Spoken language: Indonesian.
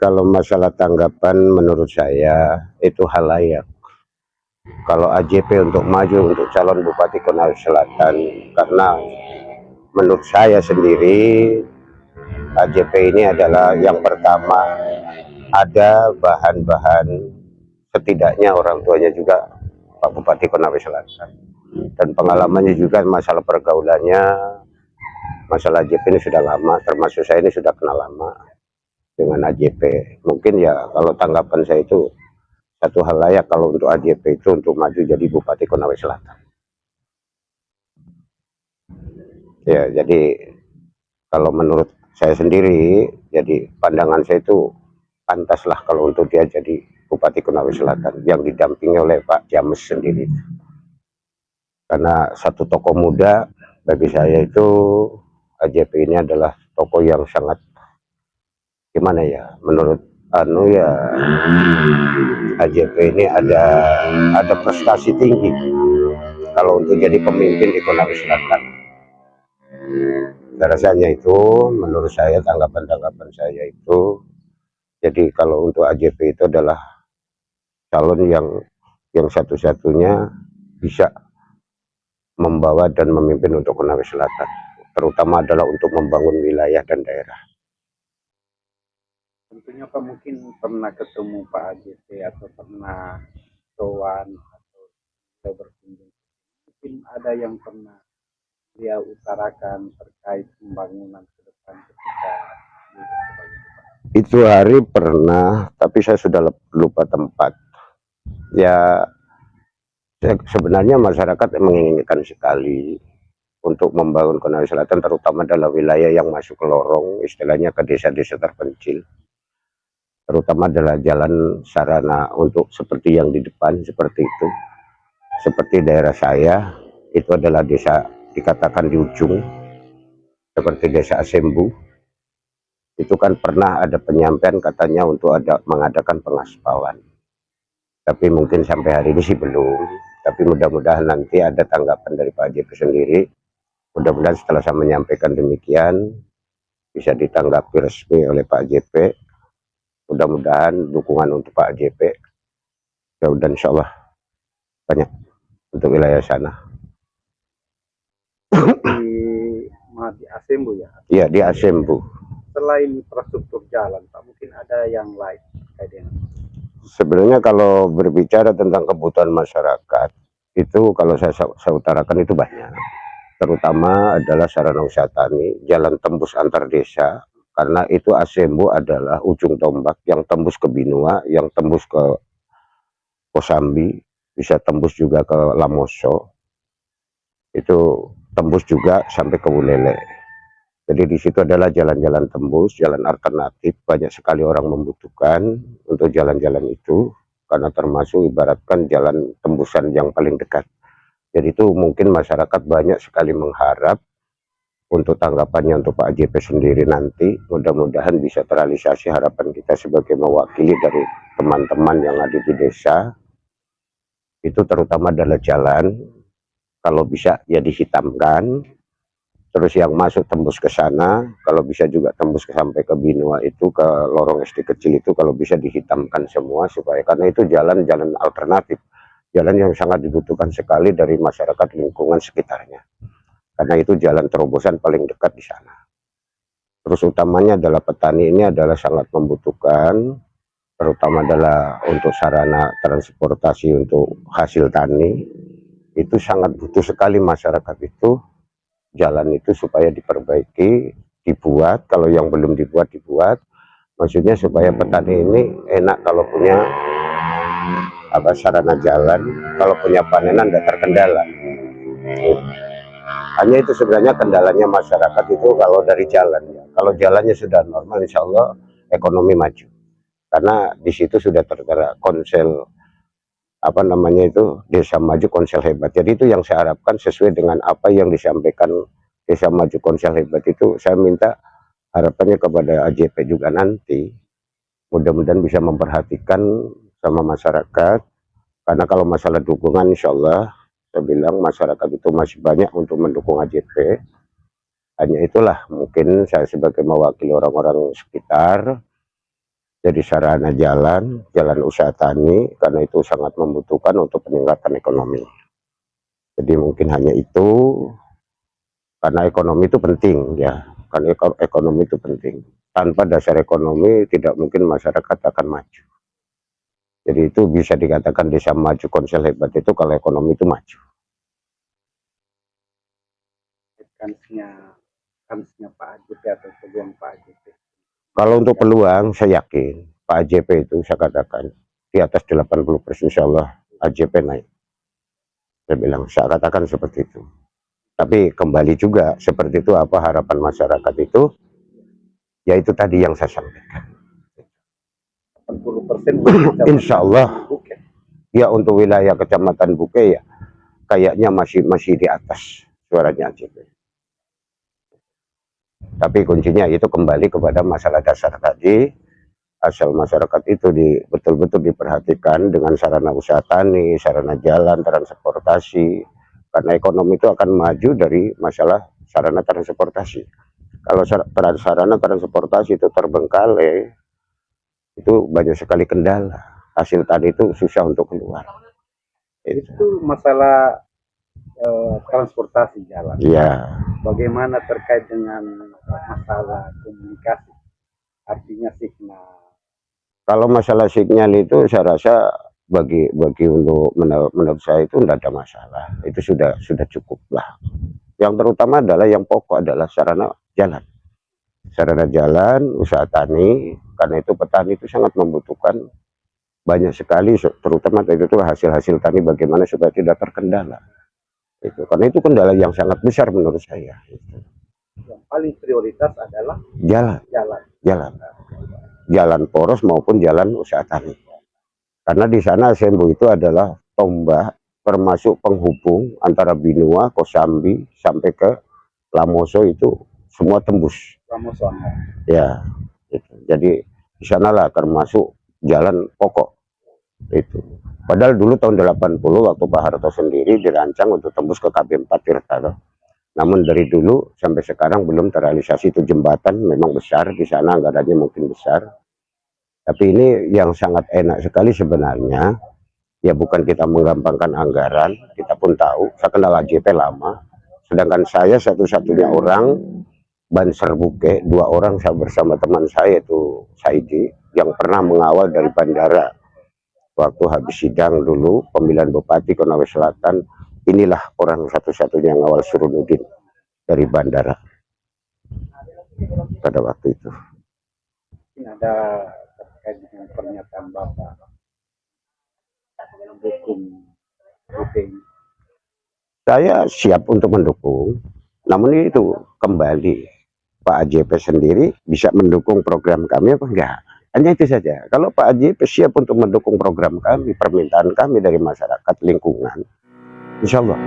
Kalau masalah tanggapan menurut saya itu hal layak. Kalau AJP untuk maju untuk calon Bupati Konawe Selatan, karena menurut saya sendiri AJP ini adalah yang pertama ada bahan-bahan, setidaknya orang tuanya juga Pak Bupati Konawe Selatan, dan pengalamannya juga masalah pergaulannya, masalah AJP ini sudah lama, termasuk saya ini sudah kenal lama dengan AJP. Mungkin ya kalau tanggapan saya itu satu hal layak kalau untuk AJP itu untuk maju jadi Bupati Konawe Selatan. Ya, jadi kalau menurut saya sendiri, jadi pandangan saya itu pantaslah kalau untuk dia jadi Bupati Konawe Selatan yang didampingi oleh Pak James sendiri. Karena satu tokoh muda bagi saya itu AJP ini adalah tokoh yang sangat gimana ya, menurut ya AJP ini ada prestasi tinggi kalau untuk jadi pemimpin di Konawe Selatan. Rasanya itu menurut saya, tanggapan saya itu, jadi kalau untuk AJP itu adalah calon yang satu-satunya bisa membawa dan memimpin untuk Konawe Selatan, terutama adalah untuk membangun wilayah dan daerah. Tentunya Pak mungkin pernah ketemu Pak AJP atau pernah sowan atau berkunjung. Mungkin ada yang pernah dia utarakan terkait pembangunan ke depan ketika itu hari pernah, tapi saya sudah lupa tempat. Ya, sebenarnya masyarakat menginginkan sekali untuk membangun Konawe Selatan, terutama dalam wilayah yang masuk ke lorong, istilahnya ke desa-desa terpencil, terutama adalah jalan sarana untuk seperti yang di depan seperti itu. Seperti daerah saya itu adalah desa dikatakan di ujung, seperti desa Asembu. Itu kan pernah ada penyampaian katanya untuk mengadakan pengaspalan, tapi mungkin sampai hari ini sih belum. Tapi mudah-mudahan nanti ada tanggapan dari Pak JP sendiri. Mudah-mudahan setelah saya menyampaikan demikian bisa ditanggapi resmi oleh Pak JP. Mudah-mudahan dukungan untuk Pak JP, dan insya Allah banyak untuk wilayah sana. di Asembu ya? Iya, di Asembu. Selain infrastruktur jalan, Pak, mungkin ada yang lain kayak Sebenarnya kalau berbicara tentang kebutuhan masyarakat, itu kalau saya utarakan itu banyak. Terutama adalah sarana usaha tani, jalan tembus antar desa, karena itu Asembu adalah ujung tombak yang tembus ke Binua, yang tembus ke Kosambi, bisa tembus juga ke Lamoso, itu tembus juga sampai ke Bulele. Jadi di situ adalah jalan-jalan tembus, jalan alternatif, banyak sekali orang membutuhkan untuk jalan-jalan itu, karena termasuk ibaratkan jalan tembusan yang paling dekat. Jadi itu mungkin masyarakat banyak sekali mengharap untuk tanggapannya untuk Pak JP sendiri nanti, mudah-mudahan bisa terrealisasi harapan kita sebagai mewakili dari teman-teman yang ada di desa. Itu terutama adalah jalan, kalau bisa ya dihitamkan, terus yang masuk tembus ke sana, kalau bisa juga tembus sampai ke Binua itu, ke lorong SD kecil itu, kalau bisa dihitamkan semua, supaya karena itu jalan-jalan alternatif, jalan yang sangat dibutuhkan sekali dari masyarakat lingkungan sekitarnya, karena itu jalan terobosan paling dekat di sana. Terus utamanya adalah petani ini adalah sangat membutuhkan, terutama adalah untuk sarana transportasi untuk hasil tani, itu sangat butuh sekali masyarakat itu jalan itu supaya diperbaiki, dibuat, kalau yang belum dibuat, maksudnya supaya petani ini enak kalau punya sarana jalan, kalau punya panenan tidak terkendala. Hanya itu sebenarnya kendalanya masyarakat itu kalau dari jalan. Kalau jalannya sudah normal, insya Allah ekonomi maju, karena di situ sudah tertera konsel desa maju konsel hebat. Jadi itu yang saya harapkan sesuai dengan apa yang disampaikan desa maju konsel hebat itu. Saya minta harapannya kepada AJP juga nanti, mudah-mudahan bisa memperhatikan sama masyarakat, karena kalau masalah dukungan insya Allah saya bilang masyarakat itu masih banyak untuk mendukung AJP. Hanya itulah mungkin saya sebagai mewakili orang-orang sekitar, jadi sarana jalan usaha tani, karena itu sangat membutuhkan untuk peningkatan ekonomi. Jadi mungkin hanya itu, karena ekonomi itu penting ya, karena ekonomi itu penting. Tanpa dasar ekonomi tidak mungkin masyarakat akan maju. Jadi itu bisa dikatakan desa maju Konsel hebat itu kalau ekonomi itu maju. Kansnya Pak AJP atau peluang Pak AJP. Kalau untuk peluang, saya yakin Pak AJP itu saya katakan di atas 80% insya Allah AJP naik. Saya bilang, saya katakan seperti itu. Tapi kembali juga seperti itu, apa harapan masyarakat itu, yaitu tadi yang saya sampaikan. 80% Insya Allah, ya untuk wilayah Kecamatan Buke ya, kayaknya masih di atas suaranya AJP. Tapi kuncinya itu kembali kepada masalah dasar tadi, asal masyarakat itu betul-betul diperhatikan dengan sarana usaha tani, sarana jalan, transportasi, karena ekonomi itu akan maju dari masalah sarana transportasi. Kalau sarana transportasi itu terbengkalai, itu banyak sekali kendala, hasil tani itu susah untuk keluar. Itu masalah transportasi jalan. Ya. Bagaimana terkait dengan masalah komunikasi, artinya signal? Kalau masalah sinyal itu saya rasa bagi untuk menurut saya itu tidak ada masalah, itu sudah cukup lah. Yang terutama adalah yang pokok adalah sarana jalan usaha tani, karena itu petani itu sangat membutuhkan banyak sekali, terutama itu hasil tani bagaimana supaya tidak terkendala. Itu karena itu kendala yang sangat besar menurut saya. Yang paling prioritas adalah jalan poros maupun jalan usaha tani. Karena di sana Sembo itu adalah tombak termasuk penghubung antara Binua, Kosambi sampai ke Lamoso, itu semua tembus. Lamoso. Ya, itu. Jadi di sanalah termasuk jalan pokok itu. Padahal dulu tahun 80 waktu Pak Harto sendiri dirancang untuk tembus ke KB 4 Tirta. Namun dari dulu sampai sekarang belum terrealisasi. Itu jembatan memang besar di sana, anggarannya mungkin besar. Tapi ini yang sangat enak sekali sebenarnya, ya bukan kita menggampangkan anggaran, kita pun tahu, saya kenal AJP lama, sedangkan saya satu-satunya orang Banser Buke, 2 orang saya bersama teman saya itu Saidi, yang pernah mengawal dari bandara. Waktu habis sidang dulu, pemilihan Bupati Konawe Selatan, inilah orang satu-satunya yang ngawal Surunudin dari bandara pada waktu itu. Mungkin ada terkait dengan pernyataan Bapak mendukung VPI. Saya siap untuk mendukung, namun itu kembali Pak AJP sendiri bisa mendukung program kami apa enggak. Hanya itu saja. Kalau Pak AJP siap untuk mendukung program kami, permintaan kami dari masyarakat lingkungan, insya Allah.